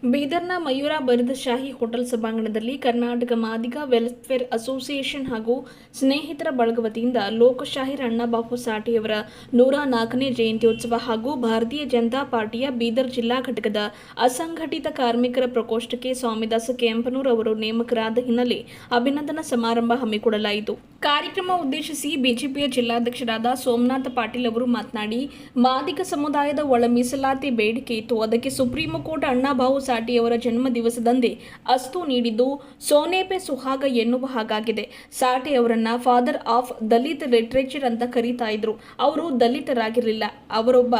ಬೀದರ್ನ Mayura ಬರಿದಶಾಹಿ hotel ಸಭಾಂಗಣದಲ್ಲಿ Karnataka Madiga welfare association ಹಾಗೂ ಸ್ನೇಹಿತರ ಬಳಗ ವತಿಯಿಂದ ಲೋಕಶಾಹೀರ್ ಅಣ್ಣಾಬಾಪು ಸಾಠೆಯವರ 104ನೇ ಜಯಂತ್ಯೋತ್ಸವ ಹಾಗೂ ಭಾರತೀಯ ಜನತಾ ಪಾರ್ಟಿಯ ಬೀದರ್ ಜಿಲ್ಲಾ ಘಟಕದ ಅಸಂಘಟಿತ ಕಾರ್ಮಿಕರ ಪ್ರಕೋಷ್ಠಕ್ಕೆ ಸ್ವಾಮಿದಾಸ ಕೆಂಪನೂರ್ ಅವರು ನೇಮಕರಾದ ಹಿನ್ನೆಲೆ ಅಭಿನಂದನಾ ಸಮಾರಂಭ ಹಮ್ಮಿಕೊಳ್ಳಲಾಯಿತು. ಕಾರ್ಯಕ್ರಮ ಉದ್ದೇಶಿಸಿ ಬಿಜೆಪಿಯ ಜಿಲ್ಲಾಧ್ಯಕ್ಷರಾದ ಸೋಮನಾಥ ಪಾಟೀಲ್ ಅವರು ಮಾತನಾಡಿ, ಮಾದಿಗ ಸಮುದಾಯದ ಒಳ ಮೀಸಲಾತಿ ಬೇಡಿಕೆ ಇತ್ತು. ಅದಕ್ಕೆ ಸುಪ್ರೀಂ ಕೋರ್ಟ್ ಅಣ್ಣಾಭಾವು ಸಾಠೆಯವರ ಜನ್ಮ ದಿವಸದಂದೇ ಅಸ್ತು ನೀಡಿದ್ದು ಸೋನೆಪೆ ಸುಹಾಗ ಎನ್ನುವ ಹಾಗಾಗಿದೆ. ಸಾಠೆ ಅವರನ್ನ ಫಾದರ್ ಆಫ್ ದಲಿತ್ ಲಿಟರೇಚರ್ ಅಂತ ಕರೀತಾ ಇದ್ರು. ಅವರು ದಲಿತರಾಗಿರಲಿಲ್ಲ, ಅವರೊಬ್ಬ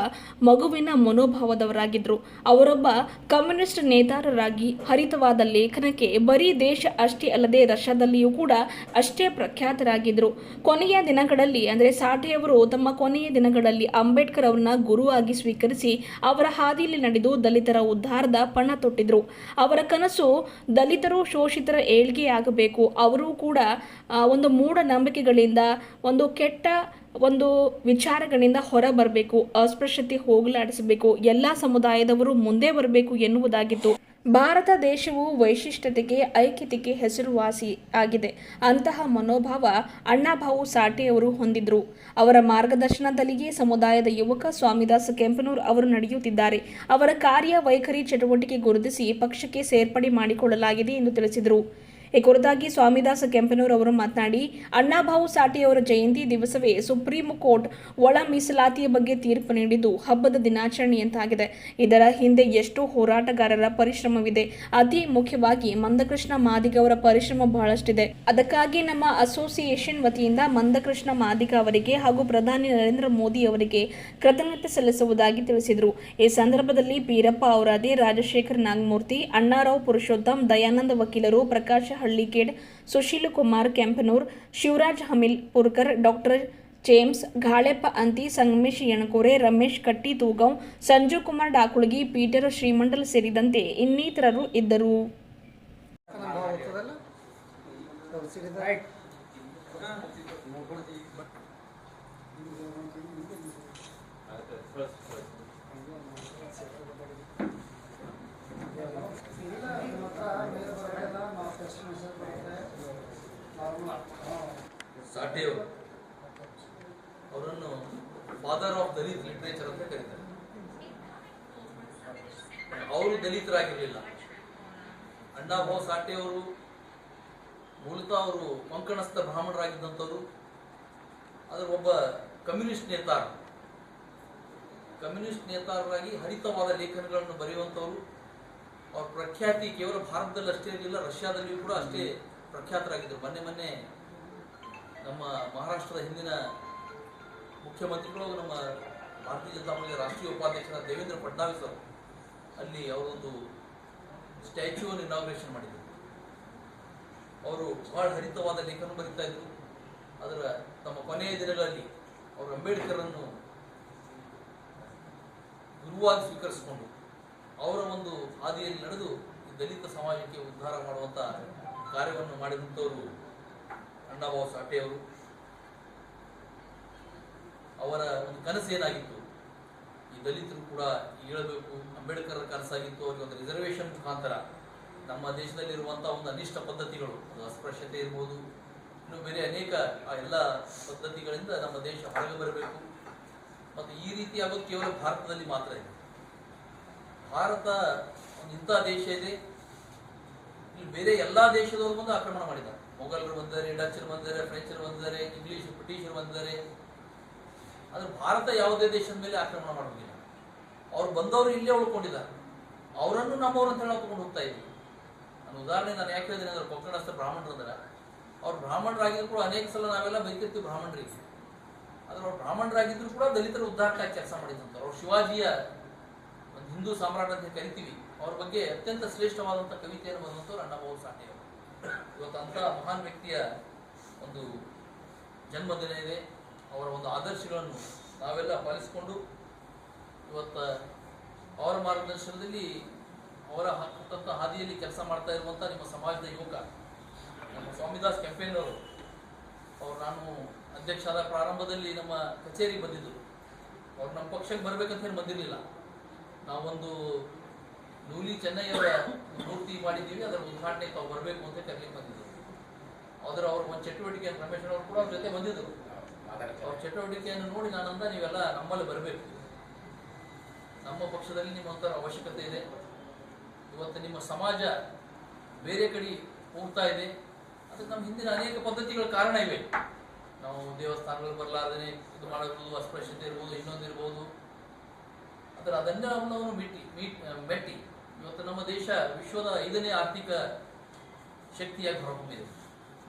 ಮಗುವಿನ ಮನೋಭಾವದವರಾಗಿದ್ರು. ಅವರೊಬ್ಬ ಕಮ್ಯುನಿಸ್ಟ್ ನೇತಾರರಾಗಿ ಹರಿತವಾದ ಲೇಖನಕ್ಕೆ ಬರೀ ದೇಶ ಅಷ್ಟೇ ಅಲ್ಲದೆ ರಷ್ಯಾದಲ್ಲಿಯೂ ಕೂಡ ಅಷ್ಟೇ ಪ್ರಖ್ಯಾತರಾಗಿದ್ರು. ಕೊನೆಯ ದಿನಗಳಲ್ಲಿ ಅಂದರೆ ಸಾಠೆಯವರು ತಮ್ಮ ಕೊನೆಯ ದಿನಗಳಲ್ಲಿ ಅಂಬೇಡ್ಕರ್ ಅವರನ್ನ ಗುರುವಾಗಿ ಸ್ವೀಕರಿಸಿ ಅವರ ಹಾದಿಯಲ್ಲಿ ನಡೆದು ದಲಿತರ ಉದ್ಧಾರದ ಪಣ ತೊಟ್ಟಿದ್ರು. ಅವರ ಕನಸು ದಲಿತರು ಶೋಷಿತರ ಏಳ್ಗೆಯಾಗಬೇಕು. ಅವರು ಕೂಡ ಒಂದು ಮೂಢನಂಬಿಕೆಗಳಿಂದ ಒಂದು ಕೆಟ್ಟ ಒಂದು ವಿಚಾರಗಳಿಂದ ಹೊರ ಬರಬೇಕು, ಅಸ್ಪೃಶ್ಯತೆ ಹೋಗಲಾಡಿಸಬೇಕು, ಎಲ್ಲ ಸಮುದಾಯದವರು ಮುಂದೆ ಬರಬೇಕು ಎನ್ನುವುದಾಗಿತ್ತು. ಭಾರತ ದೇಶವು ವೈಶಿಷ್ಟ್ಯತೆಗೆ ಐಕ್ಯತೆಗೆ ಹೆಸರುವಾಸಿ ಆಗಿದೆ. ಅಂತಹ ಮನೋಭಾವ ಅಣ್ಣಾಭಾವು ಸಾಠೆಯವರು ಹೊಂದಿದ್ರು. ಅವರ ಮಾರ್ಗದರ್ಶನದಲ್ಲಿಯೇ ಸಮುದಾಯದ ಯುವಕ ಸ್ವಾಮಿದಾಸ ಕೆಂಪನೂರ್ ಅವರು ನಡೆಯುತ್ತಿದ್ದಾರೆ. ಅವರ ಕಾರ್ಯ ವೈಖರಿ ಚಟುವಟಿಕೆ ಗುರುತಿಸಿ ಪಕ್ಷಕ್ಕೆ ಸೇರ್ಪಡೆ ಮಾಡಿಕೊಳ್ಳಲಾಗಿದೆ ಎಂದು ತಿಳಿಸಿದರು. ಈ ಕುರಿತಾಗಿ ಸ್ವಾಮಿದಾಸ ಕೆಂಪನೂರ್ ಅವರು ಮಾತನಾಡಿ, ಅಣ್ಣಾಭಾವು ಸಾಠೆಯವರ ಜಯಂತಿ ದಿವಸವೇ ಸುಪ್ರೀಂ ಕೋರ್ಟ್ ಒಳ ಮೀಸಲಾತಿಯ ಬಗ್ಗೆ ತೀರ್ಪು ನೀಡಿದ್ದು ಹಬ್ಬದ ದಿನಾಚರಣೆಯಂತಾಗಿದೆ. ಇದರ ಹಿಂದೆ ಎಷ್ಟೋ ಹೋರಾಟಗಾರರ ಪರಿಶ್ರಮವಿದೆ. ಅತಿ ಮುಖ್ಯವಾಗಿ ಮಂದಕೃಷ್ಣ ಮಾದಿಗ ಅವರ ಪರಿಶ್ರಮ ಬಹಳಷ್ಟಿದೆ. ಅದಕ್ಕಾಗಿ ನಮ್ಮ ಅಸೋಸಿಯೇಷನ್ ವತಿಯಿಂದ ಮಂದಕೃಷ್ಣ ಮಾದಿಗ ಅವರಿಗೆ ಹಾಗೂ ಪ್ರಧಾನಿ ನರೇಂದ್ರ ಮೋದಿ ಅವರಿಗೆ ಕೃತಜ್ಞತೆ ಸಲ್ಲಿಸುವುದಾಗಿ ತಿಳಿಸಿದರು. ಈ ಸಂದರ್ಭದಲ್ಲಿ ಬೀರಪ್ಪ ಔರಾದೆ, ರಾಜಶೇಖರ್ ನಾಗಮೂರ್ತಿ, ಅಣ್ಣಾರಾವ್ ಪುರುಷೋತ್ತಮ್, ದಯಾನಂದ ವಕೀಲರು, ಪ್ರಕಾಶ ಹಳ್ಳಿಕೇಡ್, ಸುಶೀಲ್ ಕುಮಾರ್ ಕೆಂಪನೂರ್, ಶಿವರಾಜ್ ಹಮಿಲ್ಪುರ್ಕರ್, ಡಾಕ್ಟರ್ ಜೇಮ್ಸ್ ಘಾಳೆಪ್ಪ ಅಂತಿ, ಸಂಗಮೇಶ್ ಯಣಕೋರೆ, ರಮೇಶ್ ಕಟ್ಟಿ ತೂಗಾಂವ್, ಸಂಜು ಕುಮಾರ್ ಡಾಕುಳಗಿ, ಪೀಟರ್ ಶ್ರೀಮಂಡಲ್ ಸೇರಿದಂತೆ ಇನ್ನಿತರರು ಇದ್ದರು. ಸಾಠೆಯವರು ಅವರನ್ನು ಫಾದರ್ ಆಫ್ ದಲಿತ್ ಲಿಟರೇಚರ್ ಅಂತ ಕರೀತಾರೆ. ಅವರು ದಲಿತರಾಗಿರಲಿಲ್ಲ. ಅಣ್ಣಾಭಾವು ಸಾಠೆಯವರು ಮೂಲತಃ ಅವರು ಕೊಂಕಣಸ್ಥ ಬ್ರಾಹ್ಮಣರಾಗಿದ್ದಂಥವ್ರು. ಅದರ ಒಬ್ಬ ಕಮ್ಯುನಿಸ್ಟ್ ನೇತಾರರಾಗಿ ಹರಿತವಾದ ಲೇಖನಗಳನ್ನು ಬರೆಯುವಂಥವ್ರು. ಅವ್ರ ಪ್ರಖ್ಯಾತಿ ಕೇವಲ ಭಾರತದಲ್ಲಿ ಅಷ್ಟೇ ಇರಲಿಲ್ಲ, ರಷ್ಯಾದಲ್ಲಿಯೂ ಕೂಡ ಅಷ್ಟೇ ಪ್ರಖ್ಯಾತರಾಗಿದ್ದರು. ಮೊನ್ನೆ ನಮ್ಮ ಮಹಾರಾಷ್ಟ್ರದ ಹಿಂದಿನ ಮುಖ್ಯಮಂತ್ರಿಗಳು, ನಮ್ಮ ಭಾರತೀಯ ಜನತಾ ಪಾರ್ಟಿಯ ರಾಷ್ಟ್ರೀಯ ಉಪಾಧ್ಯಕ್ಷರಾದ ದೇವೇಂದ್ರ ಫಡ್ನವೀಸ್ ಅವರು ಅಲ್ಲಿ ಅವರೊಂದು ಸ್ಟ್ಯಾಚ್ಯೂವನ್ನು ಇನಾಗ್ರೇಷನ್ ಮಾಡಿದರು. ಅವರು ಬಹಳ ಹರಿತವಾದ ಲೇಖನ ಬರೀತಾ ಇದ್ರು. ಅದರ ತಮ್ಮ ಕೊನೆಯ ದಿನಗಳಲ್ಲಿ ಅವರು ಅಂಬೇಡ್ಕರನ್ನು ಗುರುವಾಗಿ ಸ್ವೀಕರಿಸಿಕೊಂಡು ಅವರ ಒಂದು ಹಾದಿಯಲ್ಲಿ ನಡೆದು ಈ ದಲಿತ ಸಮಾಜಕ್ಕೆ ಉದ್ಧಾರ ಮಾಡುವಂಥ ಕಾರ್ಯವನ್ನು ಮಾಡಿದಂಥವರು ಅಣ್ಣಾಭಾವು ಸಾಠೆಯವರು. ಅವರ ಒಂದು ಕನಸು ಏನಾಗಿತ್ತು, ಈ ದಲಿತರು ಕೂಡ ಏಳಬೇಕು. ಅಂಬೇಡ್ಕರ್ ಕನಸಾಗಿತ್ತು ಅವರಿಗೆ ಒಂದು ರಿಸರ್ವೇಷನ್ ಮುಖಾಂತರ ನಮ್ಮ ದೇಶದಲ್ಲಿರುವಂಥ ಒಂದು ಅನಿಷ್ಟ ಪದ್ಧತಿಗಳು, ಅದು ಅಸ್ಪೃಶ್ಯತೆ ಇರ್ಬೋದು, ಇನ್ನು ಬೇರೆ ಅನೇಕ ಎಲ್ಲ ಪದ್ಧತಿಗಳಿಂದ ನಮ್ಮ ದೇಶ ಹೊರಗೆ ಬರಬೇಕು. ಮತ್ತು ಈ ರೀತಿ ಆಗೋದು ಕೇವಲ ಭಾರತದಲ್ಲಿ ಮಾತ್ರ ಇದೆ. ಭಾರತ ಒಂದು ಇಂಥ ದೇಶ ಇದೆ, ಇಲ್ಲಿ ಬೇರೆ ಎಲ್ಲ ದೇಶದವರು ಬಂದು ಆಕ್ರಮಣ ಮಾಡಿದ್ದಾರೆ. ಮೊಘಲರು ಬಂದರೆ, ಡಚ್ಚರು ಬಂದರೆ, ಫ್ರೆಂಚರು ಬಂದರೆ, ಇಂಗ್ಲಿಷ್ ಬ್ರಿಟಿಷರು ಬಂದರೆ. ಆದರೆ ಭಾರತ ಯಾವುದೇ ದೇಶದ ಮೇಲೆ ಆಕ್ರಮಣ ಮಾಡೋದಿಲ್ಲ. ಅವ್ರು ಬಂದವರು ಇಲ್ಲೇ ಉಳ್ಕೊಂಡಿದ್ದಾರೆ. ಅವರನ್ನು ನಮ್ಮವ್ರು ಅಂತ ಹೇಳಿ ತಗೊಂಡು ಹೋಗ್ತಾ ಇದ್ವಿ. ನಾನು ಉದಾಹರಣೆ ಯಾಕೆ ಹೇಳಿದ್ದೀನಿ ಅಂದ್ರೆ, ಕೊಂಕಣಸ್ಥ ಬ್ರಾಹ್ಮಣರು ಅಂದ್ರೆ ಅವ್ರು ಬ್ರಾಹ್ಮಣರಾಗಿದ್ರು ಕೂಡ ಅನೇಕ ಸಲ ನಾವೆಲ್ಲ ಬೈತಿರ್ತೀವಿ ಬ್ರಾಹ್ಮಣರಿಗೆ. ಆದರೆ ಅವ್ರು ಬ್ರಾಹ್ಮಣರಾಗಿದ್ರು ಕೂಡ ದಲಿತರ ಉದ್ಧಾರಕ್ಕಾಗಿ ಕೆಲಸ ಮಾಡಿದಂಥ ಅವ್ರು ಶಿವಾಜಿಯ ಒಂದು ಹಿಂದೂ ಸಾಮ್ರಾಟ ಅಂತ ಕರಿತೀವಿ. ಅವ್ರ ಬಗ್ಗೆ ಅತ್ಯಂತ ಶ್ರೇಷ್ಠವಾದಂಥ ಕವಿತೆಯನ್ನು ಬರೆದಂಥವ್ರು ಅಣ್ಣಾಭಾವು ಸಾಠೆಯವರು. ಇವತ್ತು ಅಂಥ ಮಹಾನ್ ವ್ಯಕ್ತಿಯ ಒಂದು ಜನ್ಮದಿನ ಇದೆ. ಅವರ ಒಂದು ಆದರ್ಶಗಳನ್ನು ನಾವೆಲ್ಲ ಪಾಲಿಸಿಕೊಂಡು ಇವತ್ತು ಅವರ ಮಾರ್ಗದರ್ಶನದಲ್ಲಿ ಅವರ ಹಾಕುತ್ತಂಥ ಹಾದಿಯಲ್ಲಿ ಕೆಲಸ ಮಾಡ್ತಾ ಇರುವಂಥ ನಿಮ್ಮ ಸಮಾಜದ ಯುವಕ ನಮ್ಮ ಸ್ವಾಮಿದಾಸ್ ಕೆಂಪೇನವರು ಅವರು ನಾನು ಅಧ್ಯಕ್ಷ ಆದ ಪ್ರಾರಂಭದಲ್ಲಿ ನಮ್ಮ ಕಚೇರಿಗೆ ಬಂದಿದ್ದರು. ಅವ್ರು ನಮ್ಮ ಪಕ್ಷಕ್ಕೆ ಬರಬೇಕಂತ ಹೇಳಿ ಬಂದಿರಲಿಲ್ಲ. ನಾವೊಂದು ನೂಲಿ ಚೆನ್ನೈಯವರ ಮೂರ್ತಿ ಮಾಡಿದ್ದೀವಿ, ಅದರ ಉದ್ಘಾಟನೆ ತಾವು ಬರಬೇಕು ಅಂತ ಕರೆಯಲಿಕ್ಕೆ ಬಂದಿದ್ದರು. ಆದ್ರೆ ಅವ್ರ ಒಂದು ಚಟುವಟಿಕೆ ರಮೇಶ್ ಅವರು ಕೂಡ ಅವ್ರ ಜೊತೆ ಬಂದಿದ್ದರು. ಅವ್ರ ಚಟುವಟಿಕೆಯನ್ನು ನೋಡಿ ನಾನಂದ ನೀವೆಲ್ಲ ನಮ್ಮಲ್ಲಿ ಬರಬೇಕು, ನಮ್ಮ ಪಕ್ಷದಲ್ಲಿ ನಿಮ್ಮ ಒಂಥರ ಅವಶ್ಯಕತೆ ಇದೆ. ಇವತ್ತು ನಿಮ್ಮ ಸಮಾಜ ಬೇರೆ ಕಡೆ ಹೋಗ್ತಾ ಇದೆ, ಅದಕ್ಕೆ ನಮ್ಮ ಹಿಂದಿನ ಅನೇಕ ಪದ್ಧತಿಗಳ ಕಾರಣ ಇವೆ. ನಾವು ದೇವಸ್ಥಾನಗಳು ಬರಲಾರ್ದೇ ಇದು ಮಾಡೋದು, ಅಸ್ಪೃಶ್ಯತೆ ಇರ್ಬೋದು, ಇನ್ನೊಂದಿರ್ಬೋದು. ಆದರೆ ಅದನ್ನೆಲ್ಲವನ್ನು ಮೆಟ್ಟಿ ಇವತ್ತು ನಮ್ಮ ದೇಶ ವಿಶ್ವದ 5ನೇ ಆರ್ಥಿಕ ಶಕ್ತಿಯಾಗಿ ಹೊರಹೊಮ್ಮಿದೆ.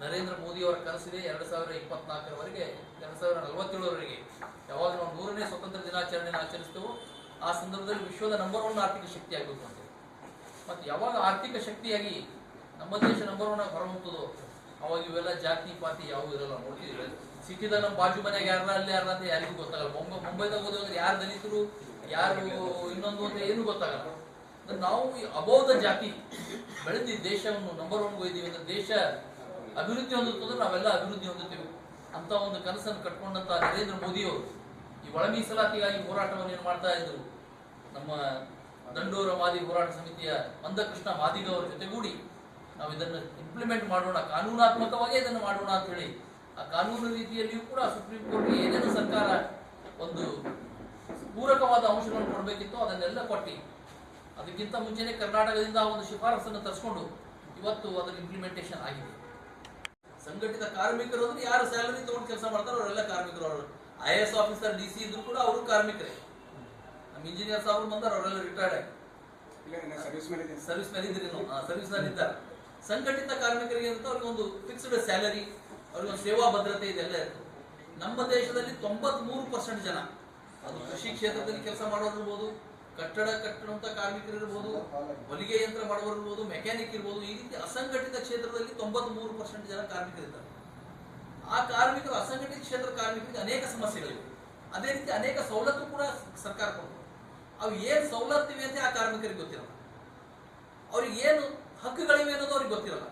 ನರೇಂದ್ರ ಮೋದಿ ಅವರ ಕನಸಿದೆ 2024ರವರೆಗೆ, 2047ರವರೆಗೆ ಯಾವಾಗ ನಾವು 100ನೇ ಸ್ವತಂತ್ರ ದಿನಾಚರಣೆಯನ್ನು ಆಚರಿಸ್ತೇವೋ ಆ ಸಂದರ್ಭದಲ್ಲಿ ವಿಶ್ವದ ನಂಬರ್ 1 ಆರ್ಥಿಕ ಶಕ್ತಿ ಆಗಬೇಕು ಅಂತ. ಮತ್ತು ಯಾವಾಗ ಆರ್ಥಿಕ ಶಕ್ತಿಯಾಗಿ ನಮ್ಮ ದೇಶ ನಂಬರ್ 1 ಆಗಿ ಹೊರಹೊಮ್ಮುತ್ತದೋ ಅವಾಗ ಇವೆಲ್ಲ ಜಾತಿ ಪಾತಿ ಯಾವ ಇರಲ್ಲ. ನೋಡ್ತಿದ್ದೀವಿ ಸಿಟಿದಾಗ ನಮ್ಮ ಬಾಜು ಮನೆಯಾಗ ಯಾರ ಅಲ್ಲಿ ಯಾರ ಅಂತ ಯಾರಿಗೂ ಗೊತ್ತಾಗಲ್ಲ. ಮುಂಬೈದಾಗ ಹೋದ್ರೆ ಯಾರು ದಲಿತರು ಯಾರು ಇನ್ನೊಂದು ಅಂತ ಏನು ಗೊತ್ತಾಗಲ್ಲ. ನಾವು ಅಬೌವ್ ದ ಜಾತಿ ಬೆಳೆದಿ ದೇಶವನ್ನು ನಂಬರ್ 1 ಒಯ್ದೀವಿ ಅಂದ್ರೆ ದೇಶ ಅಭಿವೃದ್ಧಿ ಹೊಂದುತ್ತದೆ, ನಾವೆಲ್ಲ ಅಭಿವೃದ್ಧಿ ಹೊಂದುತ್ತೇವೆ ಅಂತ ಒಂದು ಕನಸನ್ನು ಕಟ್ಕೊಂಡಂತ ನರೇಂದ್ರ ಮೋದಿಯವರು ಈ ಒಳ ಮೀಸಲಾತಿಗಾಗಿ ಹೋರಾಟವನ್ನು ಏನು ಮಾಡ್ತಾ ಇದ್ರು. ನಮ್ಮ ದಂಡೋರ ಮಾದಿ ಹೋರಾಟ ಸಮಿತಿಯ ಮಂದಕೃಷ್ಣ ಮಾದಿಗ ಅವರ ಜೊತೆಗೂಡಿ ನಾವು ಇದನ್ನು ಇಂಪ್ಲಿಮೆಂಟ್ ಮಾಡೋಣ, ಕಾನೂನಾತ್ಮಕವಾಗಿ ಇದನ್ನು ಮಾಡೋಣ ಅಂತ ಹೇಳಿ ಆ ಕಾನೂನು ರೀತಿಯಲ್ಲಿಯೂ ಕೂಡ ಸುಪ್ರೀಂ ಕೋರ್ಟ್ಗೆ ಏನೇನು ಸರ್ಕಾರ ಒಂದು ಪೂರಕವಾದ ಅಂಶಗಳನ್ನು ಕೊಡಬೇಕಿತ್ತು ಅದನ್ನೆಲ್ಲ ಕೊಟ್ಟು, ಅದಕ್ಕಿಂತ ಮುಂಚೆನೆ ಕರ್ನಾಟಕದಿಂದ ಒಂದು ಶಿಫಾರಸನ್ನು ತರಿಸ್ಕೊಂಡು ಇವತ್ತು ಅದರ ಇಂಪ್ಲಿಮೆಂಟೇಷನ್ ಆಗಿದೆ. ಸಂಘಟಿತ ಕಾರ್ಮಿಕರು ಅಂದ್ರೆ ಯಾರು ಸ್ಯಾಲರಿ ತಗೊಂಡು ಕೆಲಸ ಮಾಡ್ತಾರೋ ಅವರೆಲ್ಲ ಕಾರ್ಮಿಕರು. ಅವರು IAS ಆಫೀಸರ್ DC ಇದ್ರು ಕೂಡ ಅವರು ಕಾರ್ಮಿಕರೇ. ನಮ್ಮ ಇಂಜಿನಿಯರ್ ಸಾಹೇಬರು ಬಂದಾರ, ಅವರೆಲ್ಲ ರಿಟೈರ್ಡ್ ಆಗಿ ಸರ್ವಿಸ್ ನಲ್ಲಿ ಇದ್ರಿ, ಸರ್ವಿಸ್ ನಲ್ಲಿ ಇದ್ದಾರೆ. ಸಂಘಟಿತ ಕಾರ್ಮಿಕರಿಗೆ ಅಂತ ಅವ್ರಿಗೆ ಒಂದು ಫಿಕ್ಸ್ಡ್ ಸ್ಯಾಲರಿ, ಅವ್ರಿಗೆ ಒಂದು ಸೇವಾ ಭದ್ರತೆ ಇದೆಲ್ಲ ಇರ್ತದೆ. ನಮ್ಮ ದೇಶದಲ್ಲಿ 93% ಜನ ಅದು ಕೃಷಿ ಕ್ಷೇತ್ರದಲ್ಲಿ ಕೆಲಸ ಮಾಡೋರು ಇರ್ಬೋದು, ಕಟ್ಟಡ ಕಟ್ಟುವಂತ ಕಾರ್ಮಿಕರು ಇರ್ಬೋದು, ಹೊಲಿಗೆ ಯಂತ್ರ ಮಾಡೋರು ಇರ್ಬೋದು, ಮೆಕ್ಯಾನಿಕ್ ಇರ್ಬೋದು. ಈ ರೀತಿ ಅಸಂಘಟಿತ ಕ್ಷೇತ್ರದಲ್ಲಿ 93% ಜನ ಕಾರ್ಮಿಕರಿದ್ದಾರೆ. ಆ ಕಾರ್ಮಿಕರು ಅಸಂಘಟಿತ ಕ್ಷೇತ್ರ ಕಾರ್ಮಿಕರಿಗೆ ಅನೇಕ ಸಮಸ್ಯೆಗಳಿವೆ. ಅದೇ ರೀತಿ ಅನೇಕ ಸವಲತ್ತು ಕೂಡ ಸರ್ಕಾರ ಕೊಡ್ತದೆ. ಅವು ಏನು ಸವಲತ್ತಿವೆ ಅಂತ ಆ ಕಾರ್ಮಿಕರಿಗೆ ಗೊತ್ತಿರಲ್ಲ, ಅವ್ರಿಗೆ ಏನು ಹಕ್ಕುಗಳಿವೆ ಅನ್ನೋದು ಅವ್ರಿಗೆ ಗೊತ್ತಿರಲ್ಲ.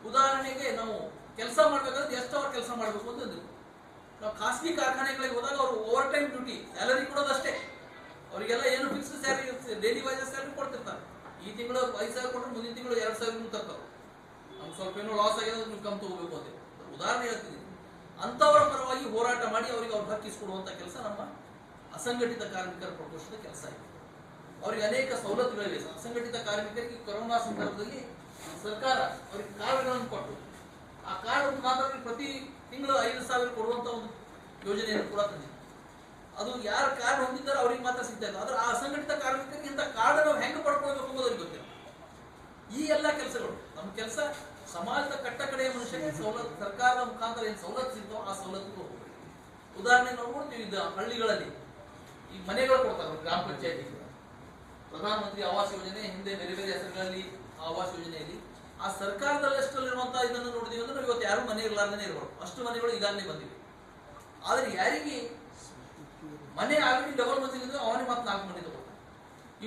ಉದಾಹರಣೆಗೆ ನಾವು ಕೆಲಸ ಮಾಡ್ಬೇಕಾದ್ರೆ ಎಷ್ಟು ಅವರ್ ಕೆಲಸ ಮಾಡಬೇಕು ಅಂತ ನಾವು ಖಾಸಗಿ ಕಾರ್ಖಾನೆಗಳಿಗೆ ಹೋದಾಗ ಅವರು ಓವರ್ ಟೈಮ್ ಡ್ಯೂಟಿ ಸ್ಯಾಲರಿ ಕೊಡೋದಷ್ಟೇ. ಅವರಿಗೆಲ್ಲ ಏನು ಫಿಕ್ಸ್ಡ್ ಸ್ಯಾಲರಿ ಇರ್ತದೆ, ಡೈಲಿ ವೈಸ್ ಸ್ಯಾಲರಿ ಕೊಡ್ತಿರ್ತಾರೆ. ಈ ತಿಂಗಳು 5,000 ಕೊಟ್ಟರೆ ಮುಂದಿನ ತಿಂಗಳು 2,000 ತರ್ತಾರೆ. ನಮ್ಗೆ ಸ್ವಲ್ಪ ಏನೋ ಲಾಸ್ ಆಗಿದೆ, ನೀವು ಕಮ್ಮಿ ತಗೋಬೇಕು ಅಂತ ಉದಾಹರಣೆ ಹೇಳ್ತಿದ್ದೀನಿ. ಅಂತವರ ಪರವಾಗಿ ಹೋರಾಟ ಮಾಡಿ ಅವರಿಗೆ ಅವ್ರು ಹಕ್ಕಿಸ್ಕೊಡುವಂತ ಕೆಲಸ ನಮ್ಮ ಅಸಂಘಟಿತ ಕಾರ್ಮಿಕರ ಪ್ರಕೋಷ್ಠದ ಕೆಲಸ ಇದೆ. ಅವರಿಗೆ ಅನೇಕ ಸವಲತ್ತುಗಳಿವೆ. ಅಸಂಘಟಿತ ಕಾರ್ಮಿಕರಿಗೆ ಕೊರೋನಾ ಸಂದರ್ಭದಲ್ಲಿ ಸರ್ಕಾರ ಅವರಿಗೆ ಕಾರ್ಡ್ಗಳನ್ನು ಕೊಟ್ಟು ಆ ಕಾರ್ಡ್ ಮುಖಾಂತರ ಪ್ರತಿ ತಿಂಗಳು 5,000 ಕೊಡುವಂತ ಒಂದು ಯೋಜನೆಯನ್ನು ಕೂಡ ತಂದಿದೆ. ಅದು ಯಾರು ಕಾರ್ಡ್ ಹೊಂದಿದ್ದಾರೆ ಅವ್ರಿಗೆ ಮಾತ್ರ ಸಿಗ್ತಾ ಇದೆ. ಆದ್ರೆ ಆ ಅಸಂಘಟಿತ ಕಾರ್ಮಿಕರಿಗೆ ಇಂಥ ಕಾರ್ಡ್ ನಾವು ಹೆಂಗೆ ಪಡ್ಕೊಳ್ಬೇಕು ಅನ್ನೋದು ಅವ್ರಿಗೆ ಗೊತ್ತಿಲ್ಲ. ಈ ಎಲ್ಲ ಕೆಲಸಗಳು ನಮ್ಮ ಕೆಲಸ ಸಮಾಜದ ಕಟ್ಟ ಕಡೆಯ ಮನುಷ್ಯರಿಗೆ ಸವಲತ್ತು, ಸರ್ಕಾರದ ಮುಖಾಂತರ ಏನು ಸವಲತ್ತು ಸಿಗ್ತಾವ ಆ ಸವಲತ್ತು. ಉದಾಹರಣೆ ನಾವು ನೋಡ್ತೀವಿ, ಇದು ಹಳ್ಳಿಗಳಲ್ಲಿ ಈ ಮನೆಗಳು ಕೊಡ್ತಾರೆ ಗ್ರಾಮ ಪಂಚಾಯತಿ. ಪ್ರಧಾನಮಂತ್ರಿ ಆವಾಸ್ ಯೋಜನೆ ಹಿಂದೆ ಬೇರೆ ಬೇರೆ ಹೆಸರುಗಳಲ್ಲಿ ಆವಾಸ್ ಯೋಜನೆಯಲ್ಲಿ ಆ ಸರ್ಕಾರದ ಲಿಸ್ಟಲ್ಲಿರುವಂತಹ ಇದನ್ನು ನೋಡಿದೀವಿ ಅಂದ್ರೆ ನಾವು ಇವತ್ತು ಯಾರು ಮನೆ ಇರಲಾರ್ದೇ ಇರಬಾರ್ದು, ಅಷ್ಟು ಮನೆಗಳು ಈಗಾಗಲೇ ಬಂದಿವೆ. ಆದ್ರೆ ಯಾರಿಗೆ ಮನೆ ಆಲ್ರೆಡಿ ಡಬಲ್ ಮಂಜಿಲಿದ್ದು ಅವನಿಗೆ ಮತ್ತೆ 4 ಮನೆ ತಗೋತಾರೆ.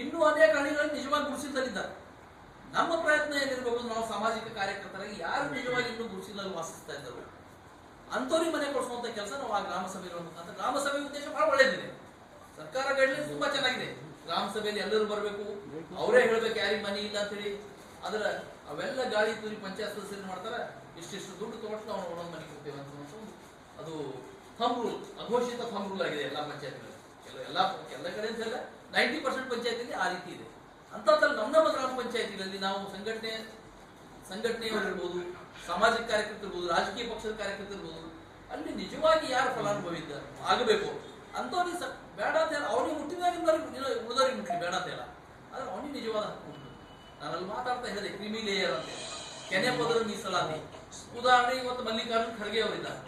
ಇನ್ನೂ ಅನೇಕ ಹಳ್ಳಿಗಳಲ್ಲಿ ನಿಜವಾಗಿ ಗುಡಿಸಿದಲ್ಲಿದ್ದಾರೆ. ನಮ್ಮ ಪ್ರಯತ್ನ ಏನಿರಬೇಕು, ನಾವು ಸಾಮಾಜಿಕ ಕಾರ್ಯಕರ್ತರಾಗಿ ಯಾರು ನಿಜವಾಗಿ ಇನ್ನೂ ಗುಡಿಸಿದಲ್ಲಿ ವಾಸಿಸ್ತಾ ಇದ್ದಾರೆ ಅಂಥವ್ರಿಗೆ ಮನೆ ಕೊಡಿಸುವಂತ ಕೆಲಸ ನಾವು ಆ ಗ್ರಾಮ ಸಭೆಗಳ ಮುಖಾಂತರ. ಗ್ರಾಮ ಸಭೆ ಉದ್ದೇಶ ಬಹಳ ಒಳ್ಳೇದಿದೆ, ಸರ್ಕಾರ ಗೈಡ್ಲೈನ್ಸ್ ತುಂಬಾ ಚೆನ್ನಾಗಿದೆ. ಗ್ರಾಮ ಸಭೆಯಲ್ಲಿ ಎಲ್ಲರೂ ಬರಬೇಕು, ಅವರೇ ಹೇಳ್ಬೇಕು ಯಾರಿಗೆ ಮನೆ ಇಲ್ಲ ಅಂತ ಹೇಳಿ. ಅದರ ಅವೆಲ್ಲ ಗಾಳಿ ತೂರಿ ಪಂಚಾಯತ್ ಸದಸ್ಯರು ಮಾಡ್ತಾರೆ, ಇಷ್ಟಿಷ್ಟು ದುಡ್ಡು ತಗೊಂಡು ನಾವು ಒಂದೊಂದು ಮನೆಗೆ ಹೋಗ್ತೇವೆ ಅಂತ ಅದು ಥಂಬ್ ರೂಲ್, ಅಘೋಷಿತ ಥಂಬ್ ರೂಲ್ ಆಗಿದೆ ಎಲ್ಲ ಪಂಚಾಯತ್ಗಳಲ್ಲಿ. ಎಲ್ಲ ಕಡೆ ಅಂತಲ್ಲ, 90% ಪಂಚಾಯತಿಯಲ್ಲಿ ಆ ರೀತಿ ಇದೆ. ಅಂತಲ್ಲಿ ನಮ್ಮ ಗ್ರಾಮ ಪಂಚಾಯತಿಗಳಲ್ಲಿ ನಾವು ಸಂಘಟನೆಯವರು ಇರ್ಬೋದು, ಸಾಮಾಜಿಕ ಕಾರ್ಯಕರ್ತರು ಇರ್ಬೋದು, ರಾಜಕೀಯ ಪಕ್ಷದ ಕಾರ್ಯಕರ್ತರು ಇರ್ಬೋದು, ಅಲ್ಲಿ ನಿಜವಾಗಿ ಯಾರು ಫಲಾನುಭವಿ ಇದ್ದಾರೆ ಆಗಬೇಕು ಅಂಥವ್ರಿಗೆ ಬೇಡ ಅಂತ ಹೇಳಿ ಅವನಿಗೆ ಮುಟ್ಟಿದಾಗ ಉಳಿದವ್ರಿಗೆ ಮುಟ್ಲಿ ಬೇಡ ಅಂತ ಹೇಳ. ಆದ್ರೆ ಅವನಿಗೆ ನಿಜವಾದ ಹಕ್ಕು ಉಂಟು. ನಾನಲ್ಲಿ ಮಾತಾಡ್ತಾ ಹೇಳಿದೆ ಕ್ರಿಮಿ ಲೇಯರ್ ಅಂತ, ಕೆನೆ ಪದರ ಮೀಸಲಾತಿ. ಉದಾಹರಣೆ ಇವತ್ತು ಮಲ್ಲಿಕಾರ್ಜುನ್ ಖರ್ಗೆ ಅವರಿದ್ದಾರೆ,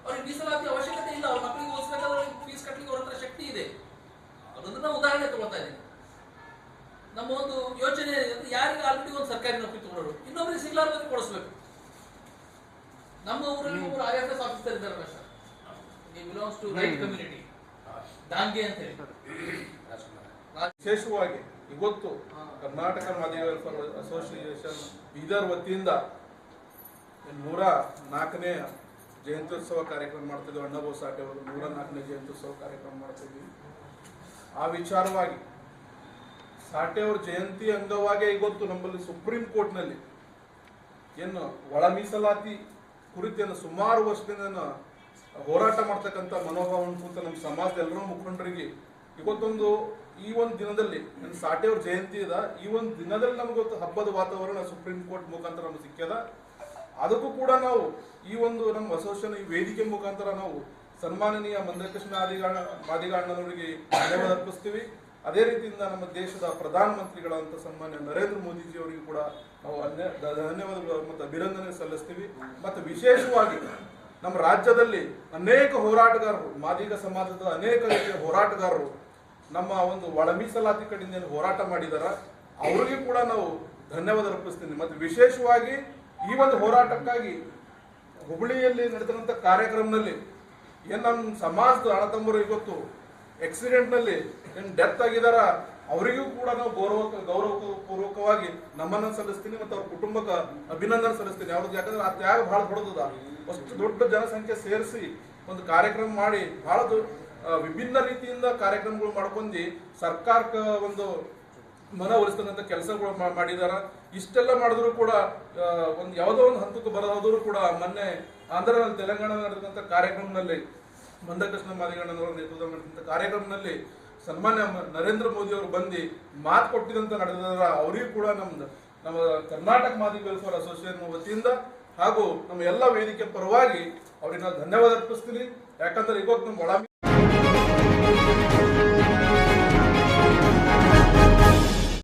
ಅವ್ರಿಗೆ ಮೀಸಲಾತಿ ಅವಶ್ಯಕತೆ ಇಲ್ಲ. ಅವ್ರ ಮಕ್ಕಳಿಗೆ ಓದಿಸ್ಬೇಕಾದ್ರೆ ಫೀಸ್ ಕಟ್ಟಲಿಕ್ಕೆ ಅವ್ರ ಹತ್ರ ಶಕ್ತಿ ಇದೆ. ಅದನ್ನ ಉದಾಹರಣೆ ತಗೊಳ್ತಾ ಇದ್ದೀನಿ. ನಮ್ಮ ಒಂದು ಯೋಚನೆ ಯಾರಿಗೆ ಆಲ್ರೆಡಿ ಒಂದು ಸರ್ಕಾರಿ ನೌಕರಿ ತಗೊಳ್ಳೋರು ಇನ್ನೊಬ್ಬರಿಗೆ ಸಿಗ್ಲಾರ್ದಕ್ಕೆ ಕೊಡಿಸ್ಬೇಕು. ನಮ್ಮ ಊರಲ್ಲಿ ಒಬ್ಬರು IFS ಆಫೀಸರ್ ಇದ್ದಾರೆ ಸರ್, belongs to right community Dange ಅಂತ ಹೇಳಿ. ವಿಶೇಷವಾಗಿ ಇವತ್ತು ಕರ್ನಾಟಕ ಮಾದಿಗ ವೆಲ್ಫೇರ್ ಅಸೋಸಿಯೇಷನ್ ಬೀದರ್ ವತಿಯಿಂದ 104ನೇ ಜಯಂತ್ಯೋತ್ಸವ ಕಾರ್ಯಕ್ರಮ ಮಾಡ್ತಿದ್ವಿ. ಅಣ್ಣಾಭಾऊ ಸಾಠೆ ಅವರು 104ನೇ ಜಯಂತ್ಯೋತ್ಸವ ಕಾರ್ಯಕ್ರಮ ಮಾಡ್ತಿದ್ವಿ. ಆ ವಿಚಾರವಾಗಿ ಸಾಟೆ ಅವ್ರ ಜಯಂತಿ ಅಂಗವಾಗಿ ಇವತ್ತು ನಮ್ಮಲ್ಲಿ ಸುಪ್ರೀಂ ಕೋರ್ಟ್ನಲ್ಲಿ ಏನು ಒಳ ಮೀಸಲಾತಿ ಕುರಿತೇನು ಸುಮಾರು ವರ್ಷದಿಂದ ಹೋರಾಟ ಮಾಡ್ತಕ್ಕಂಥ ಮನೋಭಾವವನ್ನು ಕೂತ ನಮ್ಮ ಸಮಾಜದ ಎಲ್ಲರೂ ಮುಖಂಡರಿಗೆ ಇವತ್ತೊಂದು ಈ ಒಂದು ದಿನದಲ್ಲಿ ಸಾಟೆ ಅವ್ರ ಜಯಂತಿ ಇದ ಈ ಒಂದು ದಿನದಲ್ಲಿ ನಮಗೊತ್ತು ಹಬ್ಬದ ವಾತಾವರಣ ಸುಪ್ರೀಂ ಕೋರ್ಟ್ ಮುಖಾಂತರ ನಮ್ಗೆ ಸಿಕ್ಕ್ಯದ. ಅದಕ್ಕೂ ಕೂಡ ನಾವು ಈ ಒಂದು ನಮ್ಮ ಅಸೋಸಿಯೇಷನ್ ಈ ವೇದಿಕೆ ಮುಖಾಂತರ ನಾವು ಸನ್ಮಾನನೀಯ ಮಂದಕೃಷ್ಣ ಮಾದಿಗಣ್ಣನವರಿಗೆ ಧನ್ಯವಾದ ಅರ್ಪಿಸ್ತೀವಿ. ಅದೇ ರೀತಿಯಿಂದ ನಮ್ಮ ದೇಶದ ಪ್ರಧಾನಮಂತ್ರಿಗಳಂತ ಸನ್ಮಾನ್ಯ ನರೇಂದ್ರ ಮೋದಿಜಿ ಅವರಿಗೂ ಕೂಡ ನಾವು ಧನ್ಯವಾದಗಳು ಮತ್ತು ಅಭಿನಂದನೆ ಸಲ್ಲಿಸ್ತೀವಿ. ಮತ್ತು ವಿಶೇಷವಾಗಿ ನಮ್ಮ ರಾಜ್ಯದಲ್ಲಿ ಅನೇಕ ಹೋರಾಟಗಾರರು, ಮಾದಿಗ ಸಮಾಜದ ಅನೇಕ ರೀತಿಯ ಹೋರಾಟಗಾರರು ನಮ್ಮ ಒಂದು ಒಳ ಮೀಸಲಾತಿ ಕಡೆಯಿಂದ ಏನು ಹೋರಾಟ ಮಾಡಿದಾರ ಅವರಿಗೆ ಕೂಡ ನಾವು ಧನ್ಯವಾದ ಅರ್ಪಿಸ್ತೀನಿ. ಮತ್ತು ವಿಶೇಷವಾಗಿ ಈ ಒಂದು ಹೋರಾಟಕ್ಕಾಗಿ ಹುಬ್ಬಳ್ಳಿಯಲ್ಲಿ ನಡೆದಂಥ ಕಾರ್ಯಕ್ರಮದಲ್ಲಿ ಏನು ನಮ್ಮ ಸಮಾಜದ ಅಣ್ಣತಮ್ಮರು ಇವತ್ತು ಆಕ್ಸಿಡೆಂಟ್ನಲ್ಲಿ ಏನು ಡೆತ್ ಆಗಿದಾರ ಅವರಿಗೂ ಕೂಡ ನಾವು ಗೌರವಪೂರ್ವಕವಾಗಿ ನಮ್ಮನ್ನು ಸಲ್ಲಿಸ್ತೀನಿ ಮತ್ತು ಅವ್ರ ಕುಟುಂಬಕ್ಕೆ ಅಭಿನಂದನೆ ಸಲ್ಲಿಸ್ತೀನಿ. ಅವ್ರದ್ದು ಯಾಕಂದ್ರೆ ಆ ತ್ಯಾಗ ಬಹಳ ದೊಡ್ಡದ. ಅಷ್ಟು ದೊಡ್ಡ ಜನಸಂಖ್ಯೆ ಸೇರಿಸಿ ಒಂದು ಕಾರ್ಯಕ್ರಮ ಮಾಡಿ ಬಹಳ ವಿಭಿನ್ನ ರೀತಿಯಿಂದ ಕಾರ್ಯಕ್ರಮಗಳು ಮಾಡ್ಕೊಂಡು ಸರ್ಕಾರಕ್ಕೆ ಒಂದು ಮನವೊಲಿಸ್ತಕ್ಕಂಥ ಕೆಲಸಗಳು ಮಾಡಿದಾರ. ಇಷ್ಟೆಲ್ಲ ಮಾಡಿದ್ರು ಕೂಡ ಒಂದು ಯಾವುದೋ ಒಂದು ಹಂತಕ್ಕೆ ಬರೋದಾದ್ರೂ ಕೂಡ ಮೊನ್ನೆ ಆಂಧ್ರದಲ್ಲಿ ತೆಲಂಗಾಣ ನಡೆದಂಥ ಕಾರ್ಯಕ್ರಮದಲ್ಲಿ ಮಂದಕೃಷ್ಣ ಮಾದಿಗಣ್ಣನವರ ನೇತೃತ್ವ ನಡೆದಂಥ ಕಾರ್ಯಕ್ರಮದಲ್ಲಿ ಸನ್ಮಾನ್ಯ ನರೇಂದ್ರ ಮೋದಿ ಅವರು ಬಂದು ಮಾತು ಕೊಟ್ಟಿದಂತ ನಡೆದಾರ. ಅವರಿಗೂ ಕೂಡ ನಮ್ಮ ಕರ್ನಾಟಕ ಮಾದಿಗ ವೆಲ್ಫೇರ್ ಅಸೋಸಿಯೇಷನ್ ವತಿಯಿಂದ ಹಾಗೂ ನಮ್ಮ ಎಲ್ಲ ವೇದಿಕೆ ಪರವಾಗಿ ಅವ್ರಿಗೆ ನಾನು ಧನ್ಯವಾದ ಅರ್ಪಿಸ್ತೀನಿ. ಯಾಕಂದ್ರೆ ಇವತ್ತು ನಮ್ಮ ಒಳ